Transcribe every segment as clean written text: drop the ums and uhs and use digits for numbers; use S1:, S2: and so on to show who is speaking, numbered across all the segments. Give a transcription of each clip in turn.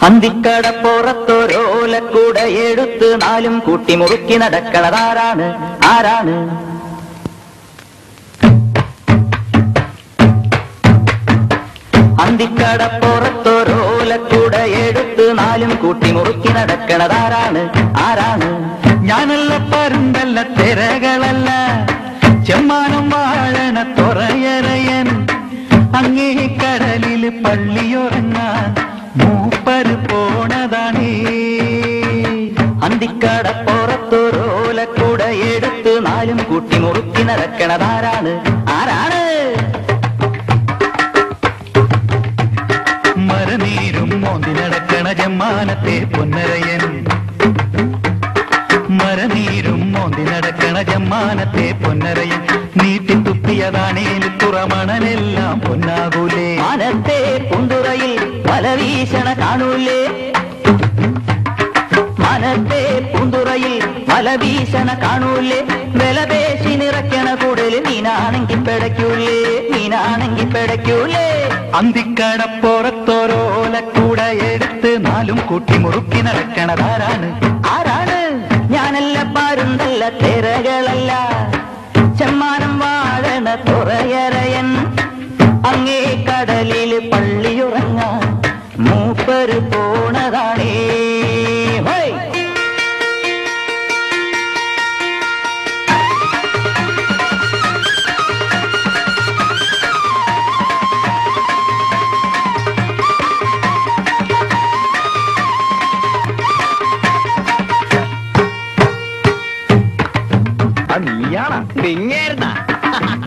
S1: അന്തിക്കടപ്പുറത്തൊരോലക്കൂട എടുത്ത് നാലും കൂട്ടി മുറുക്കി നടക്കണതാരാണ്? ആരാണ്? അന്തിക്കടപ്പുറത്തൊരോലക്കൂട എടുത്ത് നാലും കൂട്ടി മുറുക്കി നടക്കണതാരാണ്? ആരാണ്?
S2: ഞാനല്ല പരുന്തല്ല തിരകളല്ല ചെമ്മാനം വാഴണ തുറയറയൻ അങ്ങേ കടലിൽ പള്ളിയുറങ്ങാൻ മൂപ്പര് പോണതാണേ.
S1: അന്തിക്കടപ്പുറത്തൊരോലക്കൂട എടുത്ത് നാലും കൂട്ടി മുറുക്കി നടക്കണതാരാണ്? ആരാണ്?
S2: മരനീരും മോന്തി നടക്കണ ജമ്മാനത്തെ പൊന്നരയൻ. മരനീരും മോന്തി നടക്കണ ജമ്മാനത്തെ പൊന്നരയൻ. നീട്ടി തുപ്പിയതാണേൽ തുറമണലെല്ലാം പൊന്നാകൂലേ.
S1: മാനത്തെ പൂന്തുറയിൽ വലവീശണ കാണൂലേ. മാനത്തെ പൂന്തുറയിൽ വലവീശണ കാണൂലേ. വിലപേശി നിറയ്ക്കണ കൂടല് മീനാണെങ്കി പിടയ്ക്കൂലേ. മീനാണെങ്കി പിടയ്ക്കൂലേ.
S2: അന്തിക്കടപ്പുറത്തോരോലക്കൂട എടുത്ത് നാലും കൂട്ടി മുറുക്കി നടക്കണതാരാണ്?
S1: ആരാണ്? ഞാനല്ല പരുന്തല്ല തിരകളല്ല ചെമ്മാനം വാഴണ തുറയറയൻ അങ്ങേ കടലിൽ പള്ളിയുറങ്ങാൻ മൂപ്പര് പോണതാണേ.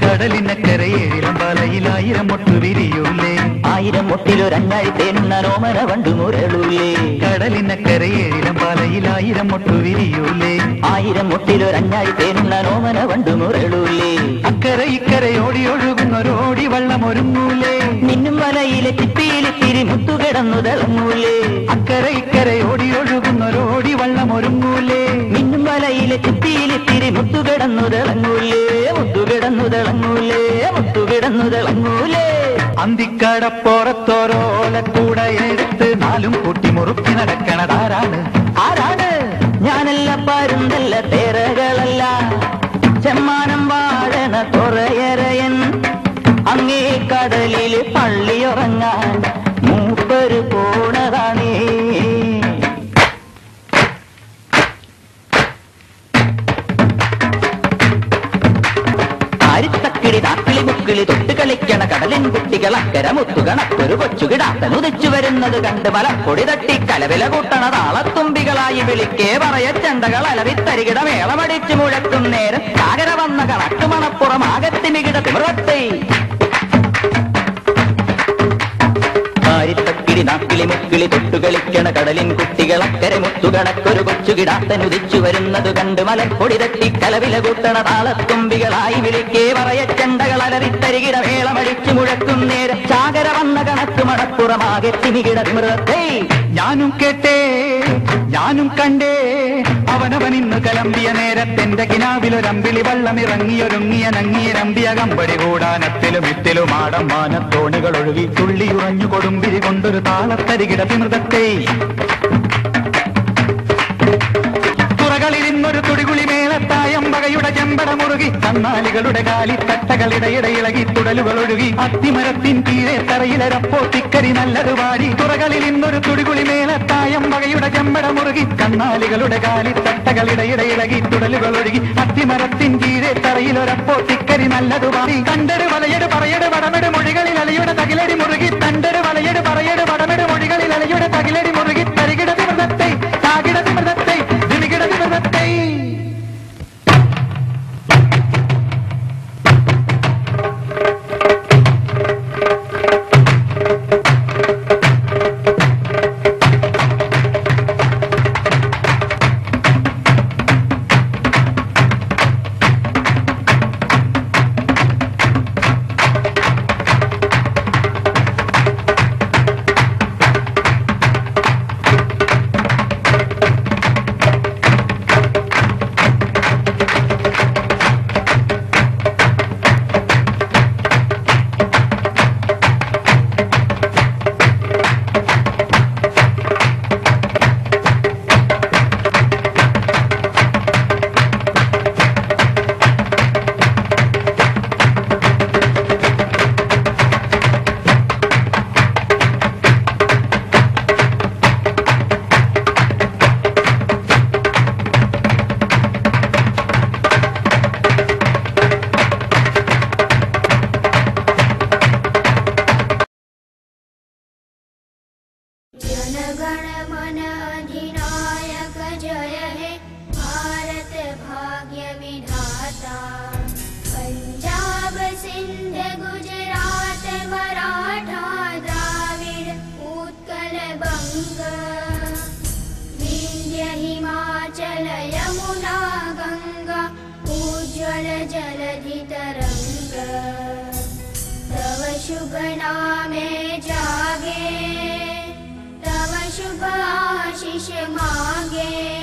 S2: കടലിനക്കരയേഴിലും വലയിലായിരം മൊട്ടു വിരിയൂലേ.
S1: ആയിരം മൊട്ടിലൊരഞ്ഞാഴി തേനുന്നോമന വണ്ടു മുരളൂലേ.
S2: കടലിനക്കരയേഴിലും വലയിലായിരം മൊട്ടു വിരിയൂലേ.
S1: ആയിരം മൊട്ടിലൊരഞ്ഞാഴി തേനുന്നോമന വണ്ടു മുരളൂലേ.
S2: അക്കരെ ഇക്കരെ ഓടി ഒഴുകുന്നൊരോടി വള്ളം ഒരുങ്ങൂലേ.
S1: മിന്നും വലയിലെ ചിപ്പിയിൽ തിരി മുത്തുകിടന്നു തിളങ്ങൂലേ.
S2: അക്കരെ ഇക്കരെ ഓടി ഒഴുകുന്നൊരോടി വള്ളം ഒരുങ്ങൂലേ.
S1: മിന്നും വലയിലെ ചിപ്പിയിൽ തിരി മുത്തുകിടന്നു തിളങ്ങൂലേ. മുത്തുകിടന്നു തിളങ്ങൂലേ. മുത്തുകിടന്നു തിളങ്ങൂലേ.
S2: അന്തിക്കടപ്പുറത്തോരോലക്കൂട എടുത്ത് നാലും കൂട്ടി മുറുക്കി നടക്കണതാരാണ്?
S1: ആരാണ്? ഞാനല്ല പരുന്തല്ല തിരകളല്ല ചെമ്മാനം വാഴണ തുറയറയൻ അങ്ങേ കടലിൽ പള്ളിയുറങ്ങാൻ മൂപ്പര് പോണതാണേ. ആരിത്തക്കിളി നാക്കിളി മുക്കിളി തൊട്ട് കളിക്കണ കടലിൻ കുട്ടികൾ അക്കര മുത്തുകണക്കൊരു കൊച്ചുകിടാത്തനുദിച്ചു വരുന്നത് കണ്ട് മലപ്പൊടി തട്ടി കലവില കൂട്ടണ താളത്തുമ്പികളായി വിളിക്കേ പറയ ചെണ്ടകൾ അലവിത്തരികിട മേളമടിച്ചു മുഴക്കും നേരം സാഗര വന്ന കണക്ക് മണപ്പുറം ആകത്തിമികിട തിമിറത്തെ. ആരിത്തക്കിളി നാക്കിളി മുക്കിളി തൊട്ടു കളിക്കണ കടലിൻ കുട്ടികൾ അക്കരെ മുത്തുകണക്കൊരു കൊച്ചുകിടാത്തനുദിച്ചു വരുന്നത് കണ്ട് മലപ്പൊടി തട്ടി കലവില കൂട്ടണ താളത്തുമ്പികളായി വിളിക്കേ പറയ ചെണ്ടകൾ അലറിത്തരികിട മേളമടിച്ചു മുഴക്കും നേരം സാഗര വന്ന കണക്ക് മണപ്പുറമാകെ തിമികിട തിമിറത്തെ.
S2: ഞാനും കേട്ടേ ഞാനും കണ്ടേ അവനവൻ ഇന്ന് കലമ്പിയ നേരത്തെന്റെ കിനാവിലൊരമ്പിളി വള്ളമിറങ്ങിയൊരുങ്ങിയ നങ്ങിയ നമ്പിയ കമ്പടി കൂടാനത്തിലും ഇത്തിലും ആടം മാനത്തോണികൾ ഒഴുകി തുള്ളിയുറഞ്ഞു കൊടുമ്പിരി കൊണ്ടൊരു താളത്തരികിട തിമൃതത്തെ. തുറകളിലിന്നൊരു തുടികുളി മേളത്തായം വകയുടെ ചെമ്പട മുറുകി കന്നാലികളുടെ കാലിത്തട്ടകളിടയിടെ ഇളകി തുടലുകൾ ഒഴുകി അത്തിമരത്തിൻ കീഴെ തറയിലരപ്പോ തിക്കരി നല്ലത് പാടി. തുറകളിൽ ഇന്നൊരു തുടികുളി മേളത്തായം വകയുടെ ചെമ്പട മുറുകി കന്നാലികളുടെ കാലിത്തട്ടകളിടയിടെ ഇളകി തുടലുകൾ ഒഴുകി അത്തിമരത്തിൻ കീഴെ തറയിലൊരപ്പോ തിക്കരി നല്ലത് പാടി. കണ്ടട് വലയട് പറയട് വടമെട് മൊഴികളിൽ അലയുടെ തകിലടി മുറുകി തണ്ടട് വലയട് പറയട് വടമെട് മൊഴികളിൽ അലയുടെ തകിലടി മുറുകി തരികിട തിമൃതത്തെ താകിട തിമൃതത്തെ ദിമികിട തിമൃതത്തെ.
S3: सपना में जागे, तब शुभ आशीष मांगे।